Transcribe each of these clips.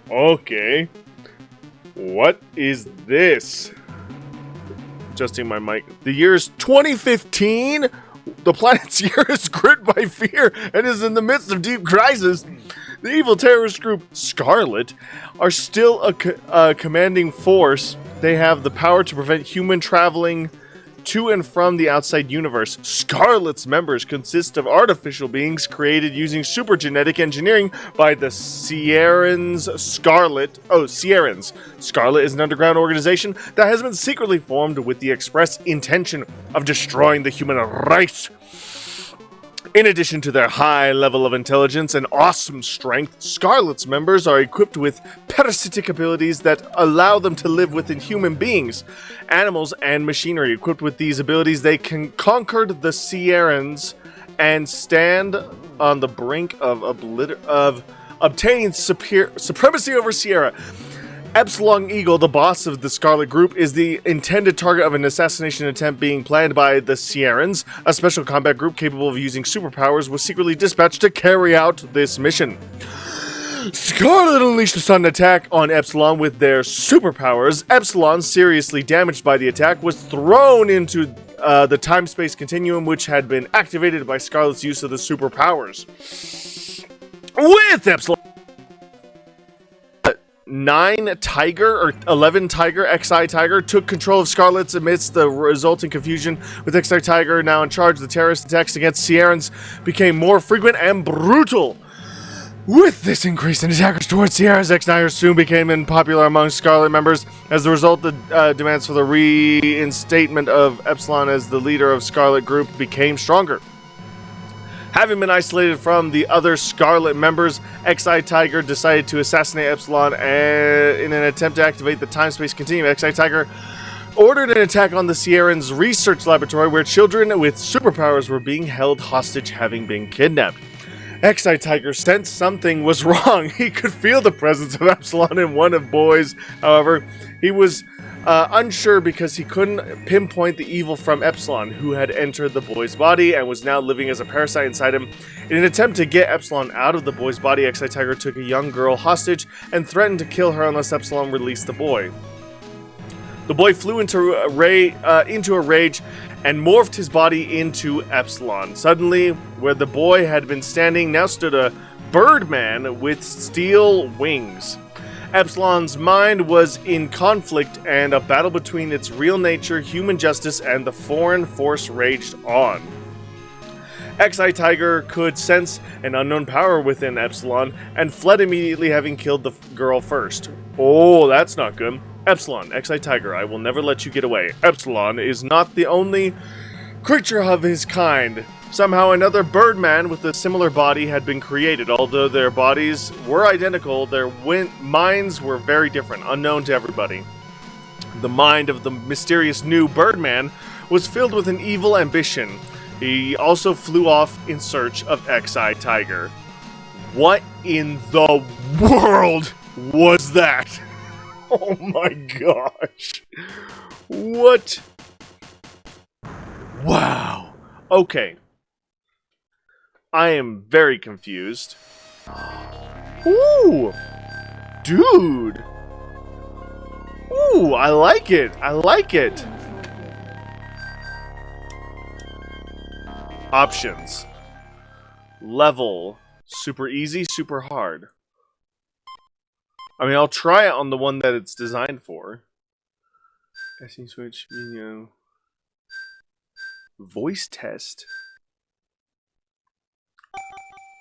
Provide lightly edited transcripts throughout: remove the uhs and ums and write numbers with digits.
Okay. What is this? Adjusting my mic. The year is 2015? The planet's year is gripped by fear and is in the midst of deep crisis. The evil terrorist group Scarlet are still a commanding force. They have the power to prevent human traveling to and from the outside universe. Scarlet's members consist of artificial beings created using supergenetic engineering by the Sierrans. Sierrans. Scarlet is an underground organization that has been secretly formed with the express intention of destroying the human race. In addition to their high level of intelligence and awesome strength, Scarlet's members are equipped with parasitic abilities that allow them to live within human beings, animals, and machinery. Equipped with these abilities, they can conquer the Sierrans and stand on the brink of obtaining supremacy over Sierra. Epsilon Eagle, the boss of the Scarlet Group, is the intended target of an assassination attempt being planned by the Sierrans. A special combat group capable of using superpowers was secretly dispatched to carry out this mission. Scarlet unleashed a sudden attack on Epsilon with their superpowers. Epsilon, seriously damaged by the attack, was thrown into the time-space continuum, which had been activated by Scarlet's use of the superpowers. With Epsilon 9 Tiger or 11 Tiger, XI Tiger, took control of Scarlet's amidst the resulting confusion. With XI Tiger now in charge, the terrorist attacks against Sierrans became more frequent and brutal. With this increase in attackers towards Sierras, XI soon became unpopular among Scarlet members. As a result, the demands for the reinstatement of Epsilon as the leader of Scarlet Group became stronger. Having been isolated from the other Scarlet members, XI Tiger decided to assassinate Epsilon in an attempt to activate the time-space continuum. XI Tiger ordered an attack on the Sierrans' research laboratory where children with superpowers were being held hostage, having been kidnapped. XI Tiger sensed something was wrong. He could feel the presence of Epsilon in one of boys. However, he was unsure because he couldn't pinpoint the evil from Epsilon, who had entered the boy's body and was now living as a parasite inside him. In an attempt to get Epsilon out of the boy's body, XI Tiger took a young girl hostage and threatened to kill her unless Epsilon released the boy. The boy flew into a rage and morphed his body into Epsilon. Suddenly, where the boy had been standing now stood a Birdman with steel wings. Epsilon's mind was in conflict, and a battle between its real nature, human justice, and the foreign force raged on. XI Tiger could sense an unknown power within Epsilon and fled immediately, having killed the girl first. Oh, that's not good. Epsilon, XI Tiger, I will never let you get away. Epsilon is not the only creature of his kind. Somehow another Birdman with a similar body had been created. Although their bodies were identical, their minds were very different, unknown to everybody. The mind of the mysterious new Birdman was filled with an evil ambition. He also flew off in search of XI Tiger. What in the world was that? Oh my gosh. What? Wow. Okay. I am very confused. Ooh! Dude! Ooh, I like it! I like it! Options. Level. Super easy, super hard. I mean, I'll try it on the one that it's designed for. Casting switch, video. Voice test.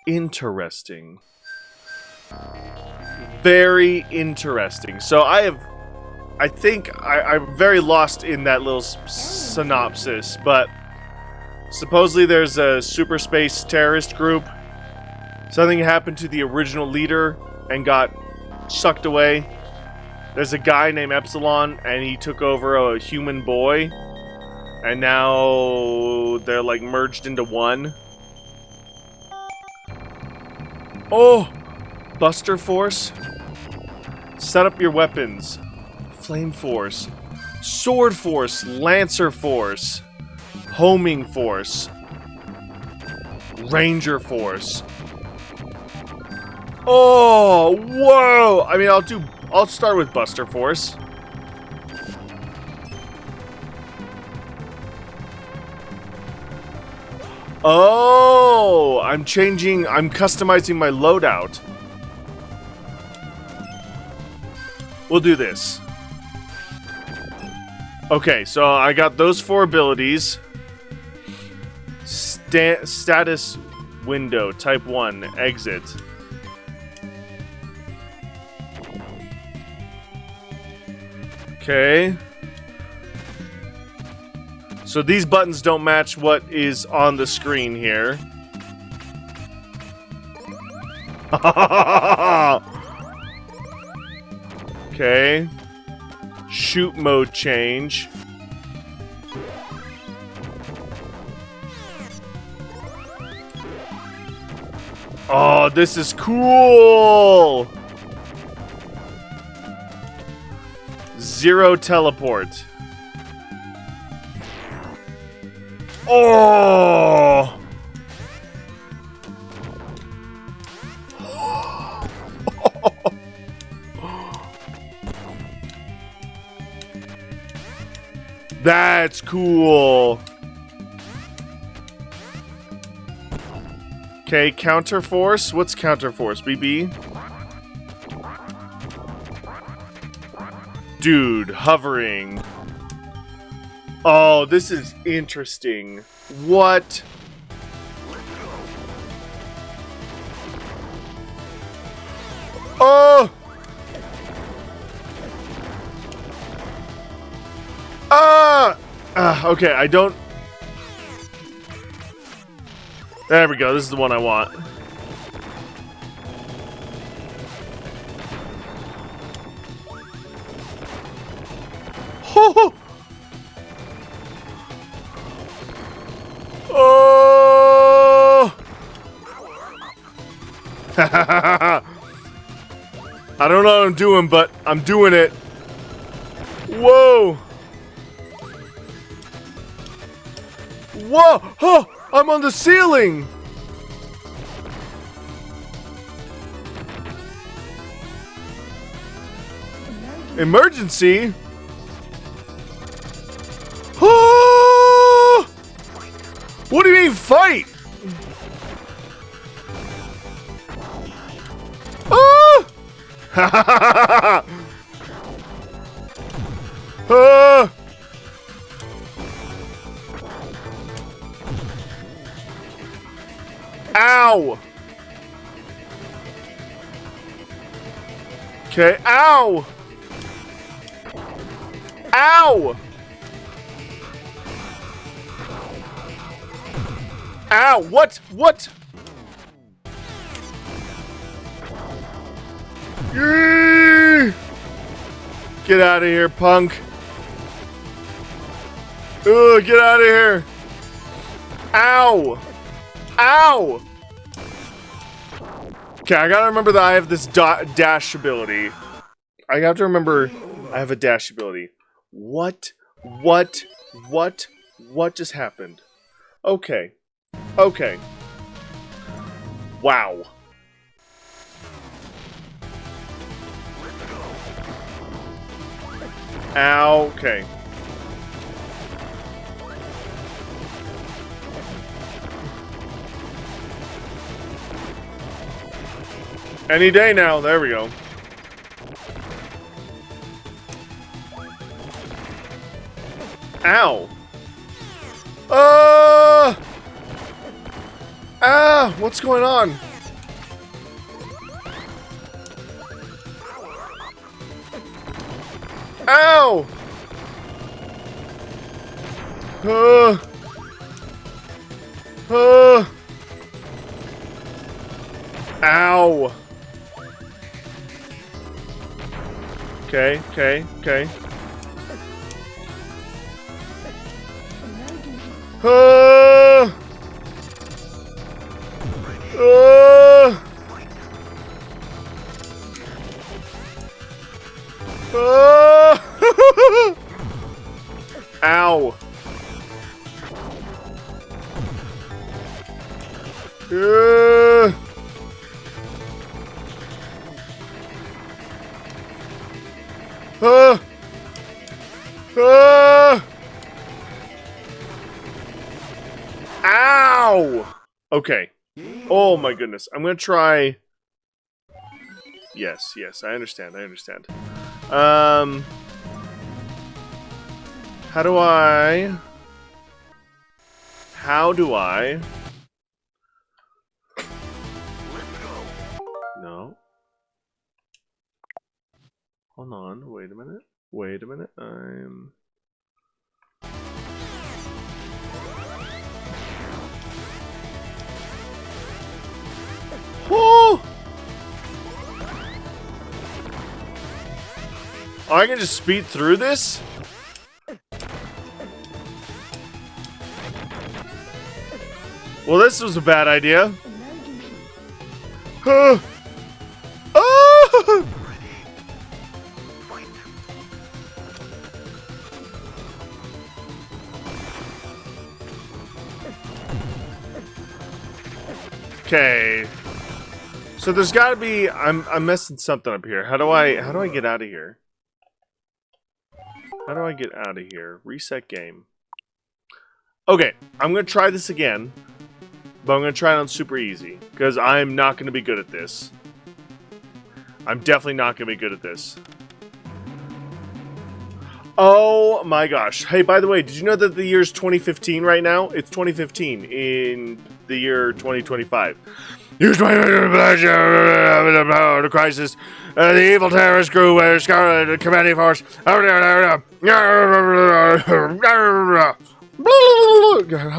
Interesting. Very interesting. So I think I'm very lost in that little synopsis, but supposedly there's a super space terrorist group. Something happened to the original leader and got sucked away. There's a guy named Epsilon and he took over a human boy, and now they're like merged into one. Oh! Buster Force. Set up your weapons. Flame Force. Sword Force. Lancer Force. Homing Force. Ranger Force. Oh, whoa! I mean, I'll start with Buster Force. Oh, I'm customizing my loadout. We'll do this. Okay, so I got those 4 abilities. Status window, type 1, exit. Okay. So these buttons don't match what is on the screen here. Okay. Shoot mode change. Oh, this is cool! 0 teleport. Oh! That's cool. Okay, counter force. What's counter force? BB? Dude, hovering. Oh, this is interesting. What? Oh! Okay, I don't... There we go, this is the one I want. Oh! Oh! I don't know what I'm doing, but I'm doing it. Whoa! Whoa! Oh! I'm on the ceiling! Emergency? Oh! What do you mean fight? Oh! Oh! Ow! Okay, ow! Ow! Ow! What? What? Yee! Get out of here, punk! Ugh, get out of here! Ow! Ow! Okay, I gotta remember that I have this dash ability. I have to remember I have a dash ability. What just happened? Okay. Okay. Wow. Ow, okay. Any day now. There we go. Ow. What's going on? Ow. Ow. Okay, okay, okay. Ow. Ah! Ah! Ow! Okay. Oh my goodness. I'm gonna try... Yes, yes, I understand, I understand. How do I... No. Hold on, wait a minute. Wait a minute, Oh! Oh, I can just speed through this? Well, this was a bad idea. Ah! Okay. So there's got to be I'm messing something up here. How do I get out of here? How do I get out of here? Reset game. Okay, I'm going to try this again. But I'm going to try it on super easy because I'm not going to be good at this. I'm definitely not going to be good at this. Oh my gosh. Hey, by the way, did you know that the year's 2015 right now? It's 2015 in the year 2025. Here's the crisis. The evil terrorist crew, Scarlet Commanding Force. How do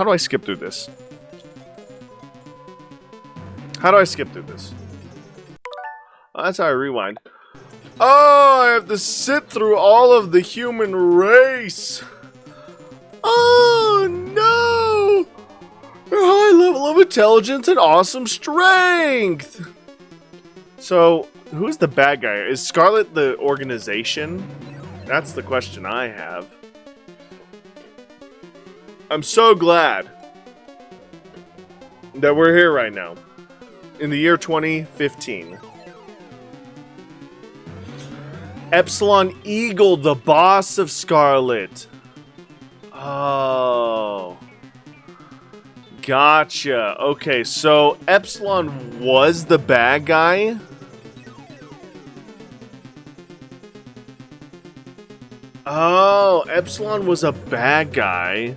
I skip through this? How do I skip through this? Oh, that's how I rewind. Oh, I have to sit through all of the human race. Oh, no. High level of intelligence and awesome strength. So, who's the bad guy? Is Scarlet the organization? That's the question I have. I'm so glad that we're here right now. In the year 2015. Epsilon Eagle, the boss of Scarlet. Oh. Gotcha. Okay, so Epsilon was the bad guy? Oh, Epsilon was a bad guy.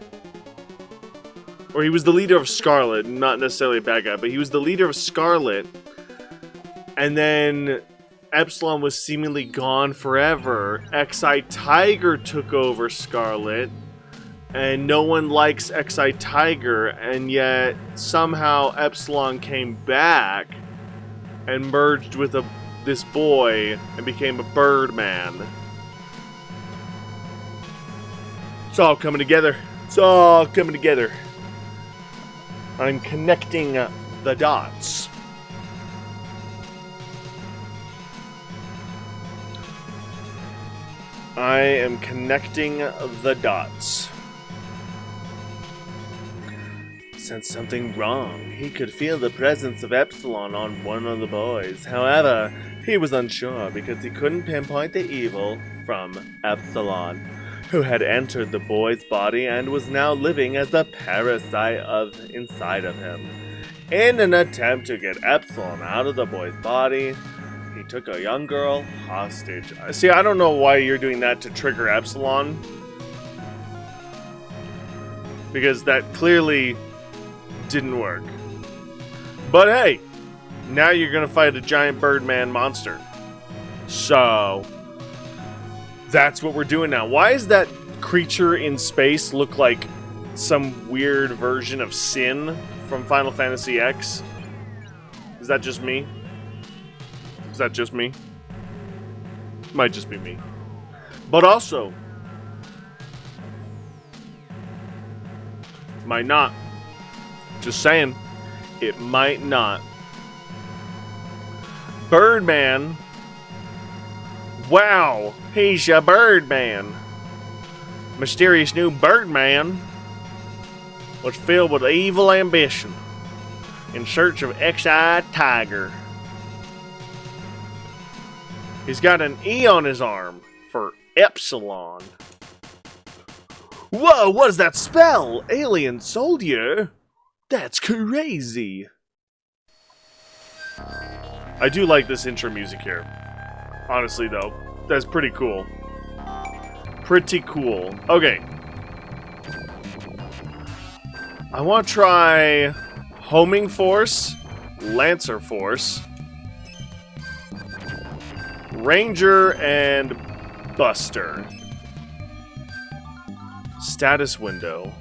Or he was the leader of Scarlet, not necessarily a bad guy, but he was the leader of Scarlet. And then Epsilon was seemingly gone forever. XI Tiger took over Scarlet. And no one likes XI Tiger, and yet somehow Epsilon came back and merged with this boy and became a Birdman. It's all coming together. It's all coming together. I'm connecting the dots. I am connecting the dots. Sensed something wrong. He could feel the presence of Epsilon on one of the boys. However, he was unsure because he couldn't pinpoint the evil from Epsilon, who had entered the boy's body and was now living as a parasite inside of him. In an attempt to get Epsilon out of the boy's body, he took a young girl hostage. See, I don't know why you're doing that to trigger Epsilon, because that clearly didn't work. But hey, now you're gonna fight a giant Birdman monster. So that's what we're doing now. Why is that creature in space look like some weird version of Sin from Final Fantasy X? Is that just me? Is that just me? Might just be me. But also, might not. Just saying, it might not. Birdman. Wow, he's a Birdman. Mysterious new Birdman was filled with evil ambition in search of XI Tiger. He's got an E on his arm for Epsilon. Whoa, what is that spell? Alien soldier? That's crazy. I do like this intro music here. Honestly, though. That's pretty cool. Pretty cool. Okay. I want to try Homing Force, Lancer Force, Ranger, and Buster. Status window.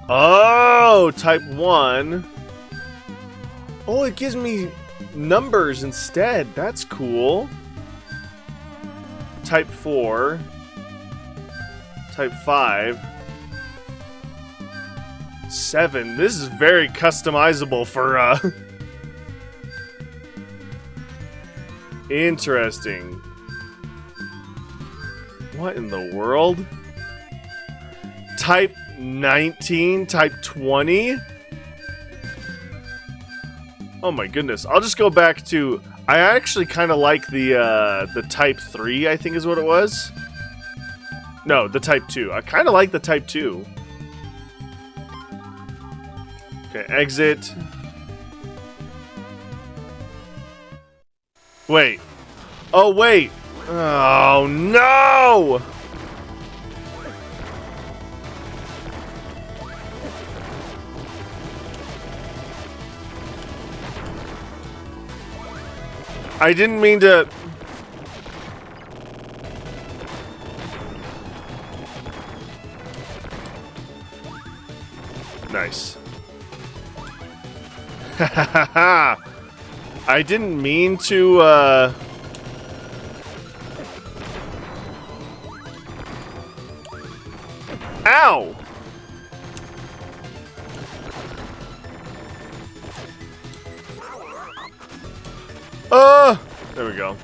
Oh, type 1. Oh, it gives me numbers instead. That's cool. Type 4. Type 5. 7. This is very customizable for, Interesting. What in the world? Type 19, type 20? Oh my goodness. I'll just go back to... I actually kind of like the type 3, I think is what it was. No, the type 2. I kind of like the type 2. Okay, exit. Wait. Oh, wait. Oh, no! I didn't mean to... Nice. I didn't mean to, Ow! There we go.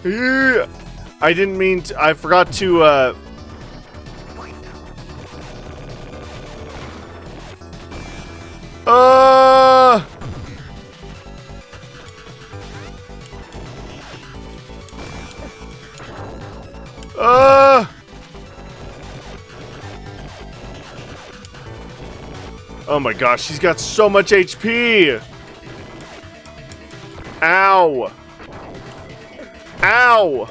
Yeah. I didn't mean to, I forgot to, Oh my gosh, she's got so much HP! Ow! Ow!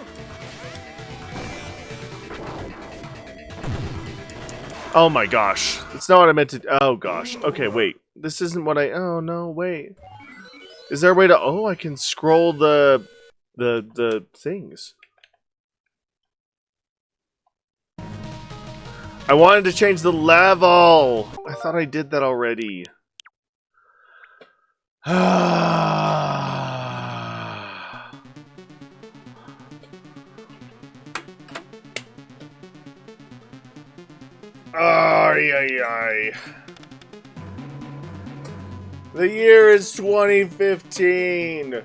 Oh my gosh. That's not what I meant to... Oh gosh. Okay, wait. This isn't what I... Oh no, wait. Is there a way to... Oh, I can scroll the things. I wanted to change the level! I thought I did that already. Ay. The year is 2015.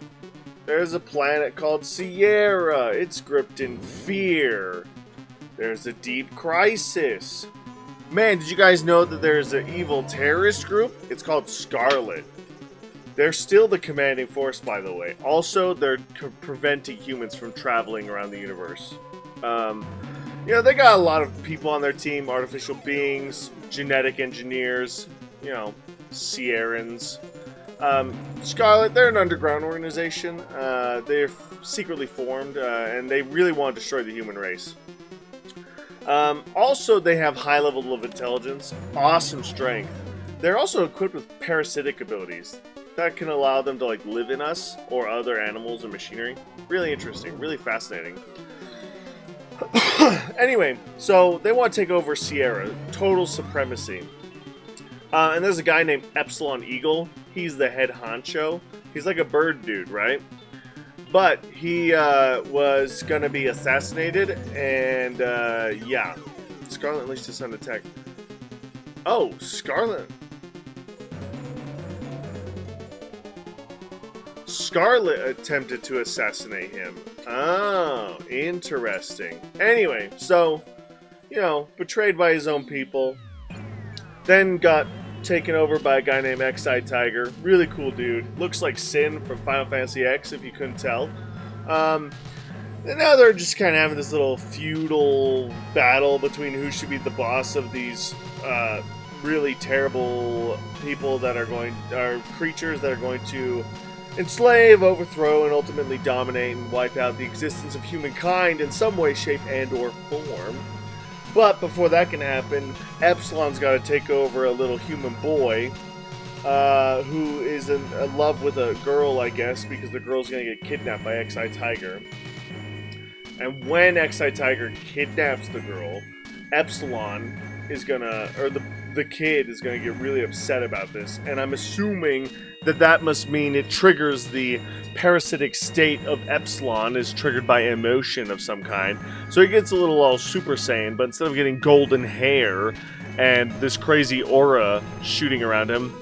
There's a planet called Sierra. It's gripped in fear. There's a deep crisis. Man, did you guys know that there's an evil terrorist group? It's called Scarlet. They're still the commanding force, by the way. Also, they're preventing humans from traveling around the universe. You know, they got a lot of people on their team. Artificial beings, genetic engineers, you know, Sierrans. Scarlet, they're an underground organization. They're secretly formed, and they really want to destroy the human race. Also, they have high level of intelligence, awesome strength. They're also equipped with parasitic abilities that can allow them to like live in us or other animals or machinery. Really interesting, really fascinating. Anyway, so they want to take over Sierra, total supremacy. And there's a guy named Epsilon Eagle. He's the head honcho. He's like a bird dude, right? But he was gonna be assassinated, and yeah, Scarlet unleashed his son attack. Oh, Scarlet attempted to assassinate him. Oh, interesting. Anyway, so, you know, betrayed by his own people, then got taken over by a guy named X-Eye Tiger. Really cool dude. Looks like Sin from Final Fantasy X, if you couldn't tell. And now they're just kind of having this little feudal battle between who should be the boss of these really terrible people that are creatures that are going to enslave, overthrow, and ultimately dominate and wipe out the existence of humankind in some way, shape, and or form. But before that can happen, Epsilon's got to take over a little human boy who is in love with a girl, I guess, because the girl's going to get kidnapped by X-Eye Tiger. And when X-Eye Tiger kidnaps the girl, Epsilon is gonna, or the kid is gonna get really upset about this. And I'm assuming that must mean it triggers the parasitic state of Epsilon is triggered by emotion of some kind. So he gets a little all Super Saiyan, but instead of getting golden hair and this crazy aura shooting around him,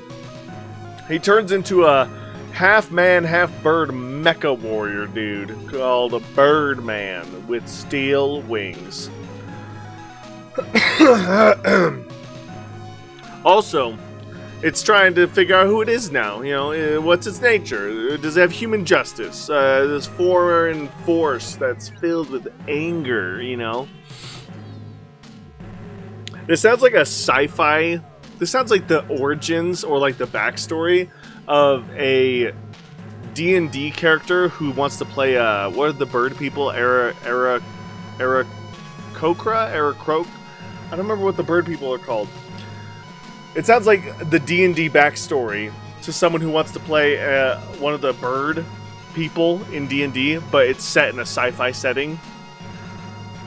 he turns into a half-man, half-bird mecha warrior dude called a Birdman with steel wings. Also, it's trying to figure out who it is now. You know, what's its nature? Does it have human justice? This foreign force that's filled with anger, you know? This sounds like a sci-fi... This sounds like the origins or like the backstory of a D&D character who wants to play, what are the bird people? Aarakocra? Aarakroak? I don't remember what the bird people are called. It sounds like the D&D backstory to someone who wants to play one of the bird people in D&D, but it's set in a sci-fi setting.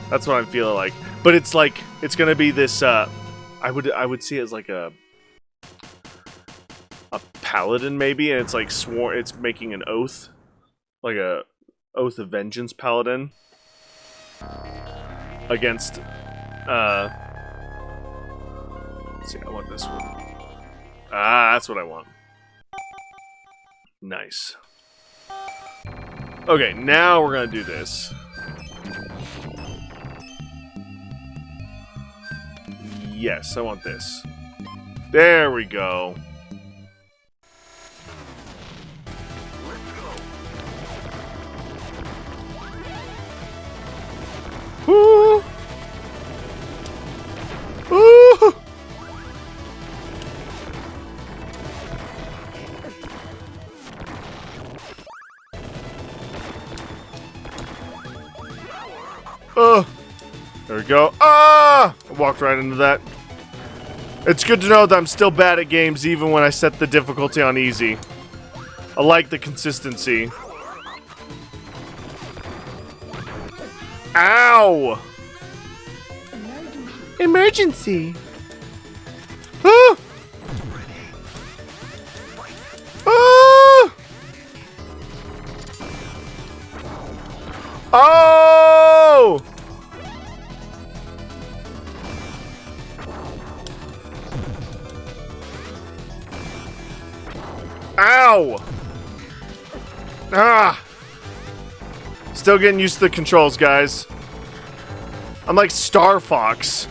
That's what I'm feeling like. But it's like, it's gonna be this, I would see it as like a paladin maybe, and it's like it's making an oath, like a oath of vengeance paladin against let's see, I want this one. Ah, that's what I want. Nice. Okay, now we're gonna do this. Yes, I want this. There we go. Woo! Woo! There we go. Ah! I walked right into that. It's good to know that I'm still bad at games even when I set the difficulty on easy. I like the consistency. Ow! Emergency! Ah! Ah! Oh! Ow! Ah! Still getting used to the controls, guys. I'm like Star Fox.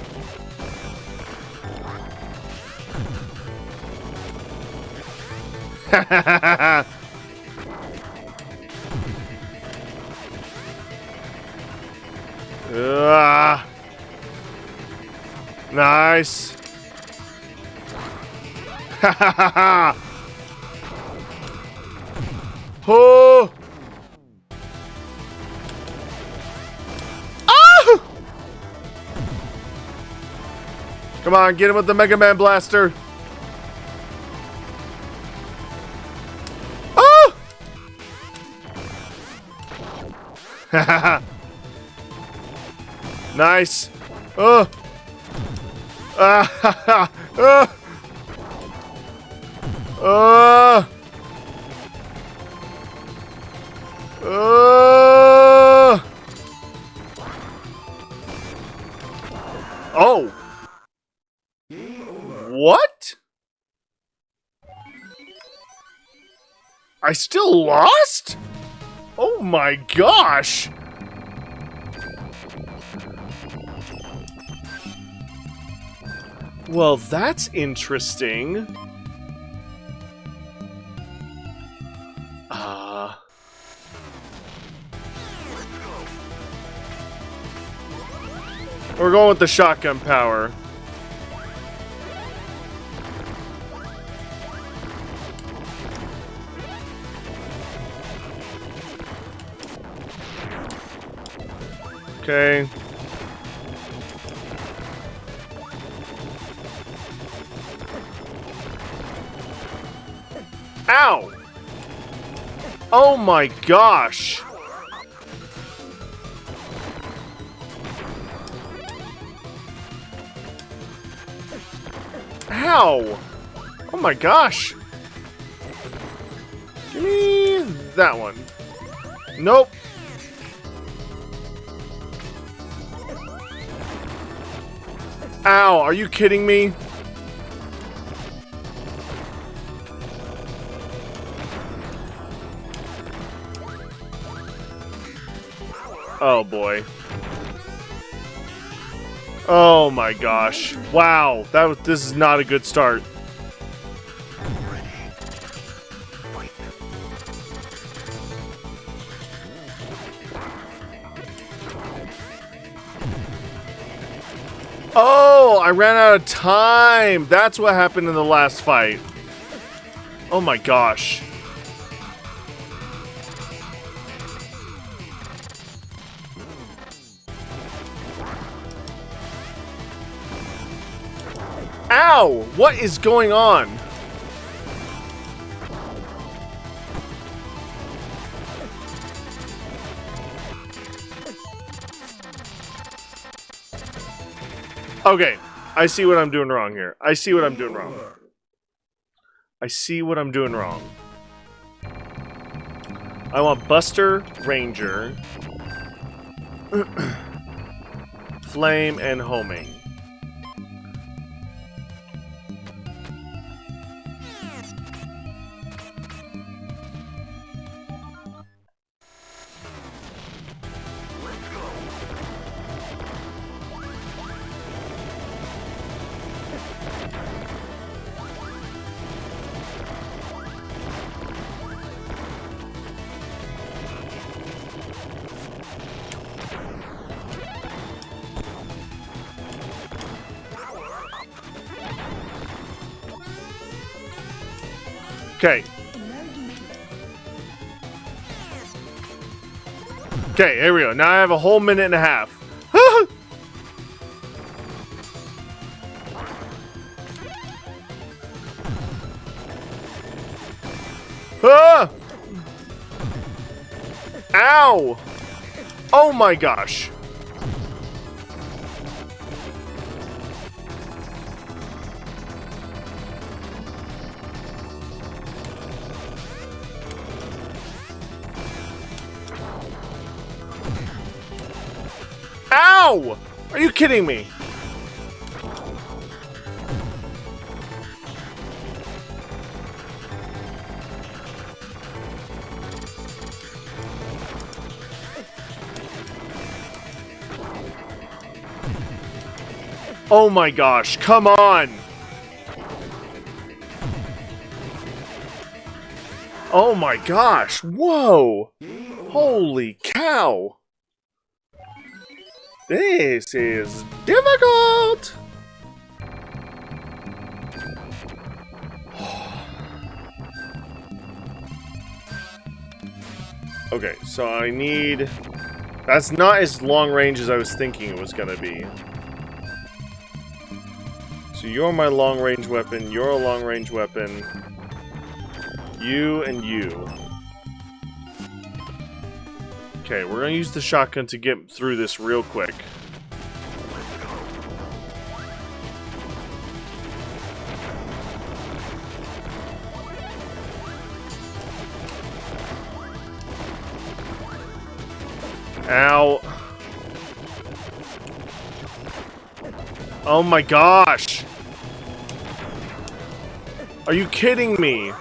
Nice. Ha ha ha ha. Oh! Ah! Come on, get him with the Mega Man Blaster. Ah! Haha. Nice. Oh. Ah ha ha. Oh! What? I still lost? Oh my gosh! Well, that's interesting. We're going with the shotgun power. Okay. Ow! Oh my gosh! Ow! Oh my gosh! Give me that one. Nope. Ow, are you kidding me? Oh boy. Oh my gosh. Wow, this is not a good start. Oh, I ran out of time. That's what happened in the last fight. Oh my gosh. Ow! What is going on? Okay, I see what I'm doing wrong here. I see what I'm doing wrong. I see what I'm doing wrong. I want Buster, Ranger, Flame, and Homing. Okay. Okay, here we go. Now I have a whole minute and a half. Ah! Ow! Oh my gosh. Ow! Are you kidding me? Oh my gosh, come on! Oh my gosh, whoa! Holy cow! This is difficult! Okay, so I need... That's not as long range as I was thinking it was gonna be. So you're my long range weapon, you're a long range weapon. You and you. Okay, we're gonna use the shotgun to get through this real quick. Ow. Oh my gosh. Are you kidding me?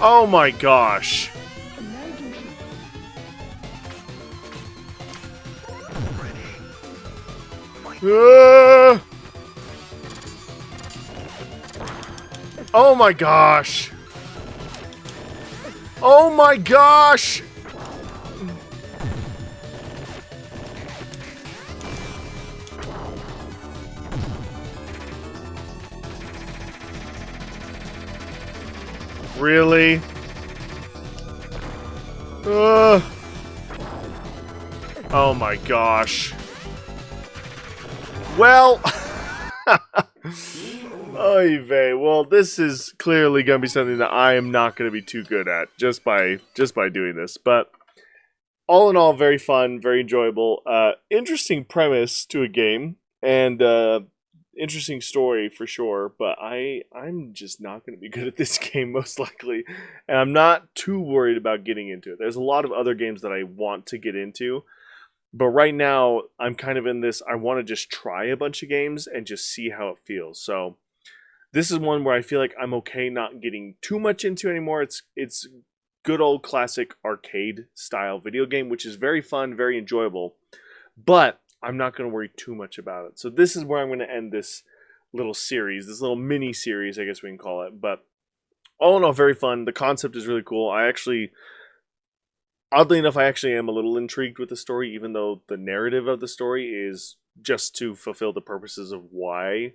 Oh my gosh. Oh my gosh! Oh my gosh! Really? Oh my gosh. Well, oy vey. Well, this is clearly going to be something that I am not going to be too good at just by doing this. But all in all, very fun, very enjoyable. Interesting premise to a game, and interesting story for sure. But I'm just not going to be good at this game most likely, and I'm not too worried about getting into it. There's a lot of other games that I want to get into. But right now, I'm kind of in this, I want to just try a bunch of games and just see how it feels. So this is one where I feel like I'm okay not getting too much into anymore. It's good old classic arcade style video game, which is very fun, very enjoyable. But I'm not going to worry too much about it. So this is where I'm going to end this little series, this little mini series, I guess we can call it. But all in all, very fun. The concept is really cool. Oddly enough, I actually am a little intrigued with the story, even though the narrative of the story is just to fulfill the purposes of why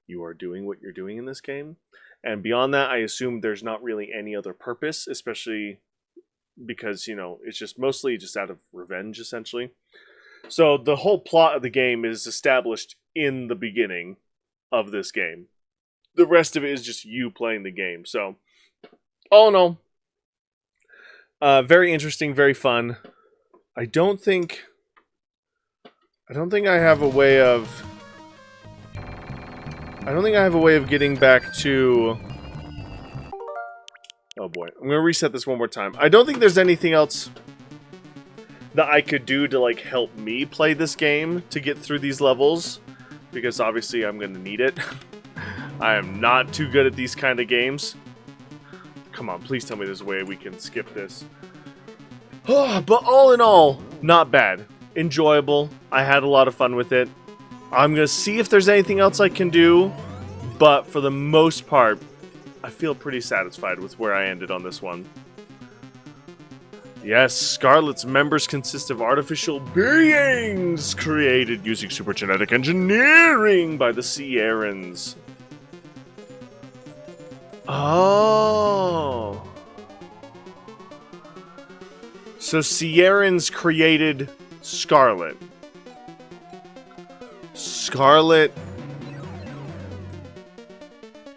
you are doing what you're doing in this game. And beyond that, I assume there's not really any other purpose, especially because, you know, it's just mostly just out of revenge, essentially. So the whole plot of the game is established in the beginning of this game. The rest of it is just you playing the game. So, all in all, very interesting, very fun. I don't think I have a way of getting back to... Oh boy, I'm gonna reset this one more time. I don't think there's anything else that I could do to like help me play this game to get through these levels, because obviously I'm gonna need it. I am not too good at these kind of games. Come on, please tell me there's a way we can skip this. But all in all, not bad. Enjoyable. I had a lot of fun with it. I'm going to see if there's anything else I can do, but for the most part, I feel pretty satisfied with where I ended on this one. Yes, Scarlet's members consist of artificial beings created using supergenetic engineering by the Sierrans. Oh. So Sierrans created Scarlet. Scarlet.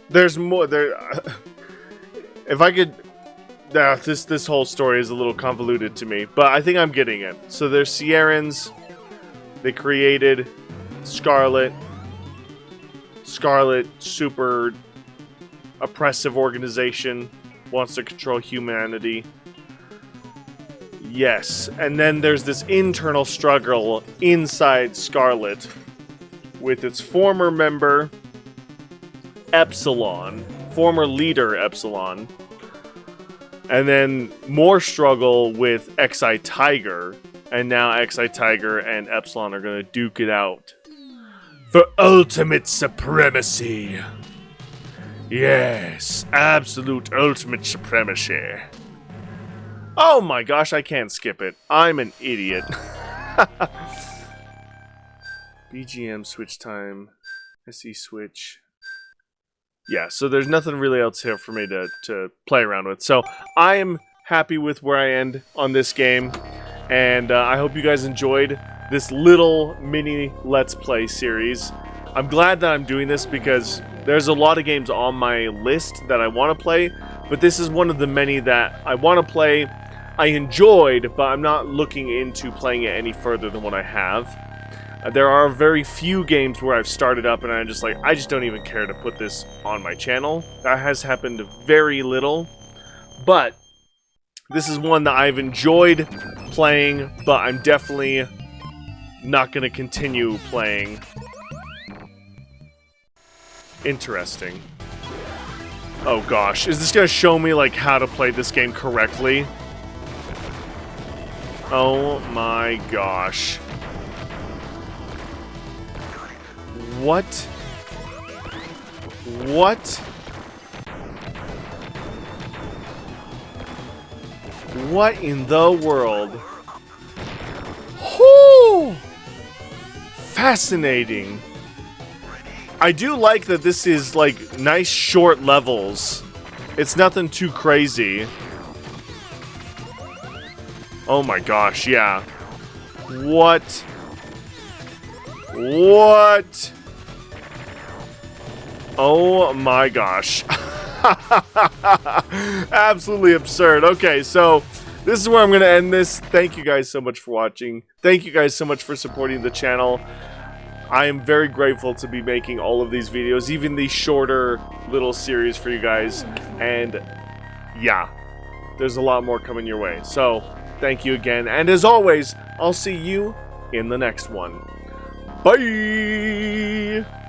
There's more there. If I could, this whole story is a little convoluted to me, but I think I'm getting it. So there's Sierrans. They created Scarlet. Scarlet, super oppressive organization, wants to control humanity. Yes, and then there's this internal struggle inside Scarlet with its former member, Epsilon, former leader, Epsilon, and then more struggle with Xi Tiger, and now Xi Tiger and Epsilon are going to duke it out for ultimate supremacy. Yes, absolute ultimate supremacy. Oh my gosh, I can't skip it. I'm an idiot. BGM switch time. SE switch. Yeah, so there's nothing really else here for me to play around with. So I am happy with where I end on this game. And I hope you guys enjoyed this little mini Let's Play series. I'm glad that I'm doing this because there's a lot of games on my list that I want to play. But this is one of the many that I want to play. I enjoyed, but I'm not looking into playing it any further than what I have. There are very few games where I've started up and I'm just like, I just don't even care to put this on my channel. That has happened very little. But this is one that I've enjoyed playing, but I'm definitely not going to continue playing. Interesting. Oh gosh, is this going to show me like how to play this game correctly? Oh my gosh. What? What? What in the world? Whoo! Fascinating. I do like that this is like nice short levels. It's nothing too crazy. Oh my gosh, yeah. What? What? Oh my gosh. Absolutely absurd. Okay, so this is where I'm going to end this. Thank you guys so much for watching. Thank you guys so much for supporting the channel. I am very grateful to be making all of these videos, even these shorter little series for you guys. And yeah, there's a lot more coming your way. So thank you again. And as always, I'll see you in the next one. Bye!